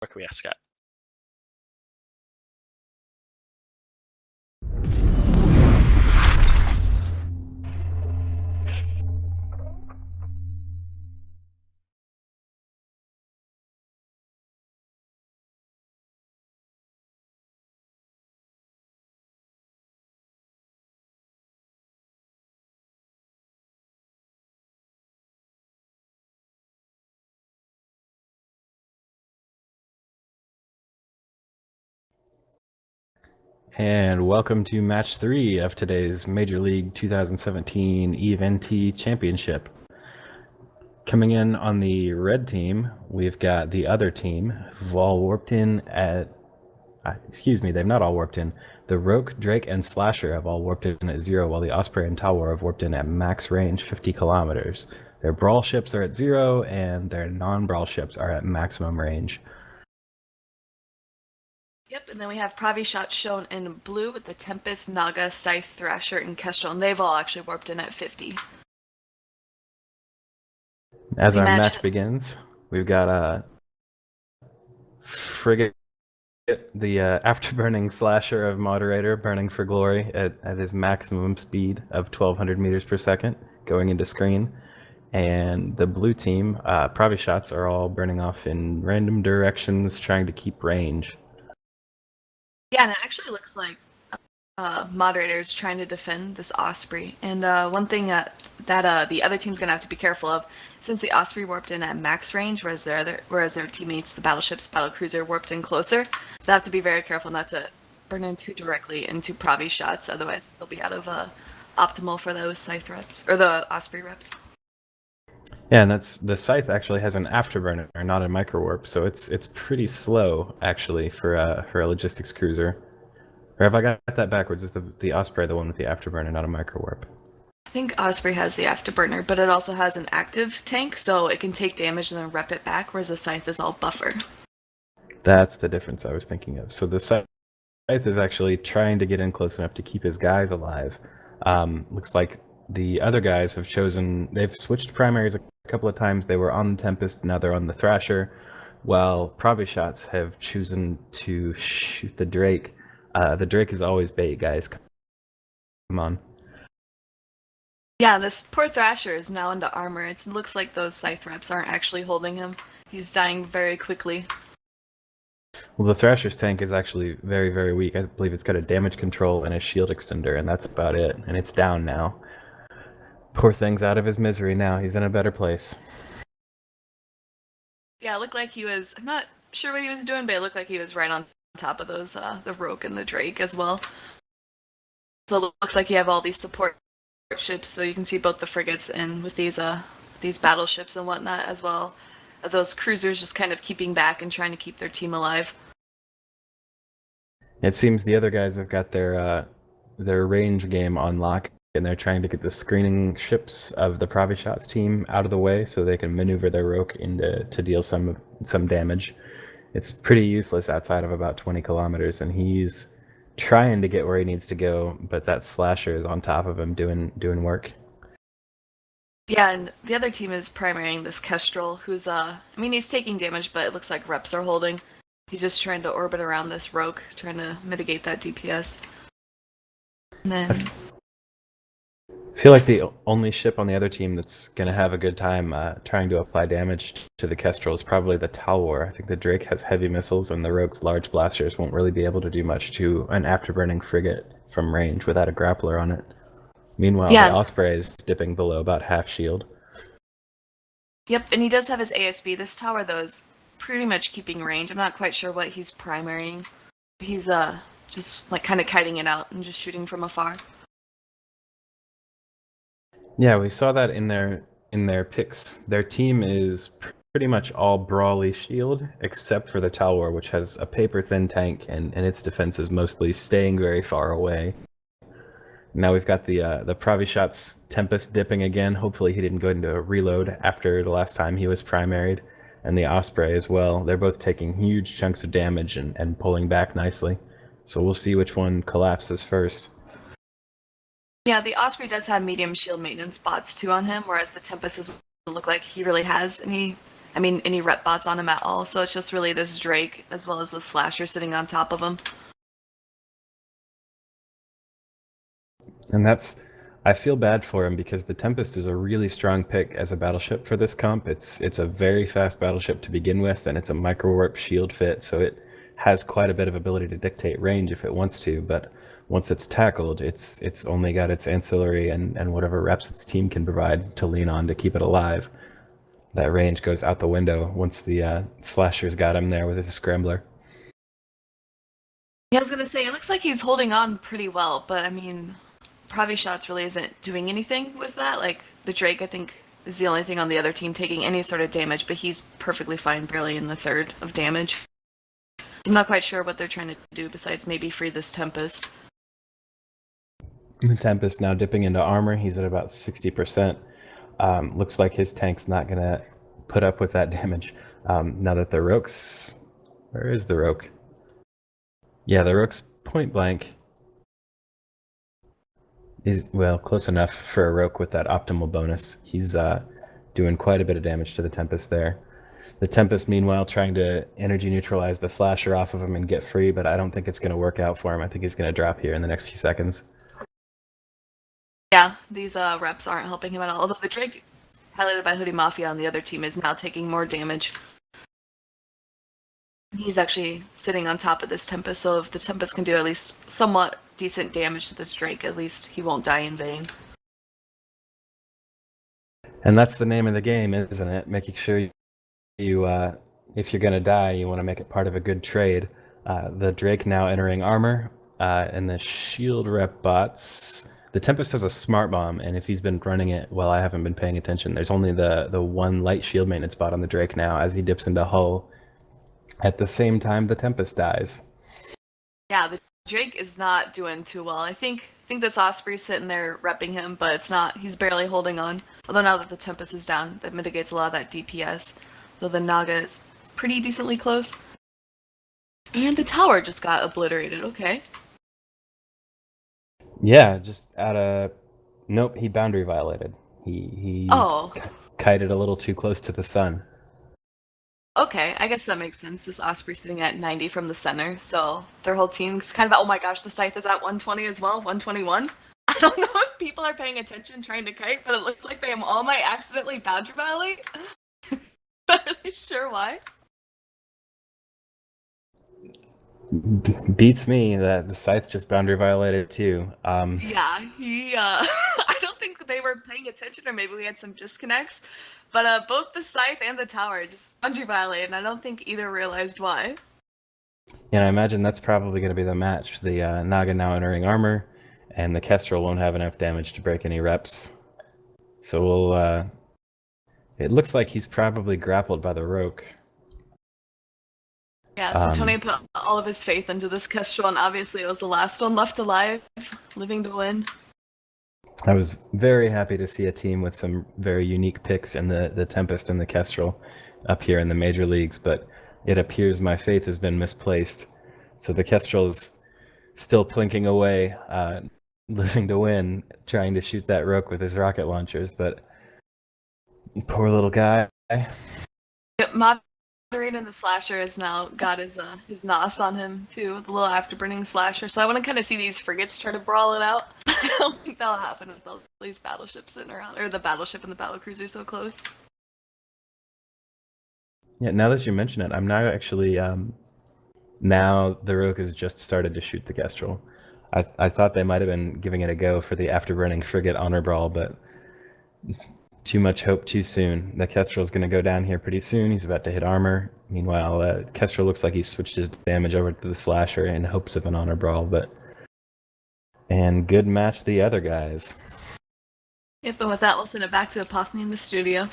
Requiescat. And welcome to match 3 of today's Major League 2017 EVE-NT Championship. Coming in on the red team, we've got the other team who've all warped in at... they've not all warped in. The Roke, Drake, and Slasher have all warped in at 0, while the Osprey and Talwar have warped in at max range 50 kilometers. Their brawl ships are at 0, and their non-brawl ships are at maximum range. Yep, and then we have ProviShotZ shown in blue with the Tempest, Naga, Scythe, Thrasher, and Kestrel, and they've all actually warped in at 50. As our match begins, we've got a Frigate, the afterburning Slasher of Moderator, burning for glory at his maximum speed of 1200 meters per second, going into screen. And the blue team, ProviShotZ, are all burning off in random directions, trying to keep range. Yeah, and it actually looks like Moderator's trying to defend this Osprey. And one thing that the other team's gonna have to be careful of, since the Osprey warped in at max range, whereas their teammates, the battleships, battlecruiser, warped in closer, they have to be very careful not to burn in too directly into ProviShotZ, otherwise they'll be out of optimal for those Scythe reps, or the Osprey reps. Yeah, and the Scythe actually has an afterburner, not a microwarp, so it's pretty slow actually for a logistics cruiser. Or have I got that backwards? Is the Osprey the one with the afterburner, not a microwarp? I think Osprey has the afterburner, but it also has an active tank, so it can take damage and then rep it back, whereas the Scythe is all buffer. That's the difference I was thinking of. So the Scythe is actually trying to get in close enough to keep his guys alive. Looks like the other guys have they've switched primaries a couple of times. They were on the Tempest, now they're on the Thrasher, while ProviShotZ have chosen to shoot the Drake. The Drake is always bait, guys. Come on. Yeah, this poor Thrasher is now into armor. It looks like those Scythe reps aren't actually holding him. He's dying very quickly. Well, the Thrasher's tank is actually very, very weak. I believe it's got a damage control and a shield extender, and that's about it. And it's down now. Poor thing's out of his misery now. He's in a better place. Yeah, it looked like he was... I'm not sure what he was doing, but it looked like he was right on top of those, the Roke and the Drake as well. So it looks like you have all these support ships, so you can see both the frigates and with these battleships and whatnot, as well as those cruisers just kind of keeping back and trying to keep their team alive. It seems the other guys have got their range game on lock, and they're trying to get the screening ships of the ProviShotZ team out of the way so they can maneuver their Roke to deal some damage. It's pretty useless outside of about 20 kilometers, and he's trying to get where he needs to go, but that Slasher is on top of him doing work. Yeah, and the other team is primarying this Kestrel, who's he's taking damage, but it looks like reps are holding. He's just trying to orbit around this Roke, trying to mitigate that DPS. And then I feel like the only ship on the other team that's going to have a good time trying to apply damage to the Kestrel is probably the Talwar. I think the Drake has heavy missiles, and the Roke's large blasters won't really be able to do much to an afterburning frigate from range without a grappler on it. Meanwhile, the Osprey is dipping below about half shield. Yep, and he does have his ASB. This tower, though, is pretty much keeping range. I'm not quite sure what he's primarying. He's just like kind of kiting it out and just shooting from afar. Yeah, we saw that in their picks. Their team is pretty much all brawly shield, except for the Talwar, which has a paper-thin tank, and its defense is mostly staying very far away. Now we've got the ProviShotZ Tempest dipping again. Hopefully he didn't go into a reload after the last time he was primaried, and the Osprey as well. They're both taking huge chunks of damage and pulling back nicely. So we'll see which one collapses first. Yeah, the Osprey does have medium shield maintenance bots too on him, whereas the Tempest doesn't look like he really has any any rep bots on him at all. So it's just really this Drake as well as the Slasher sitting on top of him. And I feel bad for him because the Tempest is a really strong pick as a battleship for this comp. It's a very fast battleship to begin with, and it's a micro warp shield fit, so it has quite a bit of ability to dictate range if it wants to. But once it's tackled, it's only got its ancillary and whatever reps its team can provide to lean on to keep it alive. That range goes out the window once the Slasher's got him there with his scrambler. Yeah, I was gonna say it looks like he's holding on pretty well, but ProviShotZ really isn't doing anything with that. Like the Drake, I think, is the only thing on the other team taking any sort of damage, but he's perfectly fine, barely in the third of damage. I'm not quite sure what they're trying to do besides maybe free this Tempest. The Tempest now dipping into armor. He's at about 60%. Looks like his tank's not going to put up with that damage. Now that the Roke's... Where is the Roke? Yeah, the Roke's point blank. Is, well, close enough for a Roke with that optimal bonus. He's doing quite a bit of damage to the Tempest there. The Tempest, meanwhile, trying to energy neutralize the Slasher off of him and get free, but I don't think it's going to work out for him. I think he's going to drop here in the next few seconds. Yeah, these reps aren't helping him at all. Although the Drake, highlighted by Hoodie Mafia on the other team, is now taking more damage. He's actually sitting on top of this Tempest, so if the Tempest can do at least somewhat decent damage to this Drake, at least he won't die in vain. And that's the name of the game, isn't it? Making sure you if you're going to die, you want to make it part of a good trade. The Drake now entering armor, and the shield rep bots. The Tempest has a smart bomb, and if he's been running it while I haven't been paying attention, there's only the one light shield maintenance bot on the Drake now as he dips into hull. At the same time, the Tempest dies. Yeah, the Drake is not doing too well. I think this Osprey's sitting there repping him, but it's not. He's barely holding on. Although now that the Tempest is down, that mitigates a lot of that DPS. Though the Naga is pretty decently close. And the tower just got obliterated. Okay. Yeah, just out of... Nope, he boundary violated. He kited a little too close to the sun. Okay, I guess that makes sense. This Osprey sitting at 90 from the center, so their whole team's kind of oh my gosh, the Scythe is at 120 as well, 121. I don't know if people are paying attention trying to kite, but it looks like they all might accidentally boundary violate. Not really sure why. Beats me that the Scythe just boundary violated too. Yeah, I don't think they were paying attention, or maybe we had some disconnects. But both the Scythe and the tower just boundary violated, and I don't think either realized why. And I imagine that's probably going to be the match. The Naga now entering armor, and the Kestrel won't have enough damage to break any reps. So we'll... it looks like he's probably grappled by the Roke. Yeah, so Tony put all of his faith into this Kestrel, and obviously it was the last one left alive, living to win. I was very happy to see a team with some very unique picks in the Tempest and the Kestrel up here in the major leagues, but it appears my faith has been misplaced. So the Kestrel's still plinking away, living to win, trying to shoot that Roke with his rocket launchers, but poor little guy. Moderating the Slasher has now got his NOS on him too, the little afterburning Slasher. So I want to kind of see these frigates try to brawl it out. I don't think that'll happen with all these battleships sitting around, or the battleship and the battlecruiser so close. Yeah, now that you mention it, I'm not actually... now the Roke has just started to shoot the Kestrel. I thought they might have been giving it a go for the afterburning frigate honor brawl, but too much hope too soon. The Kestrel's going to go down here pretty soon. He's about to hit armor. Meanwhile, Kestrel looks like he switched his damage over to the Slasher in hopes of an honor brawl, but... And good match the other guys. Yep, and with that, we'll send it back to Epophany in the studio.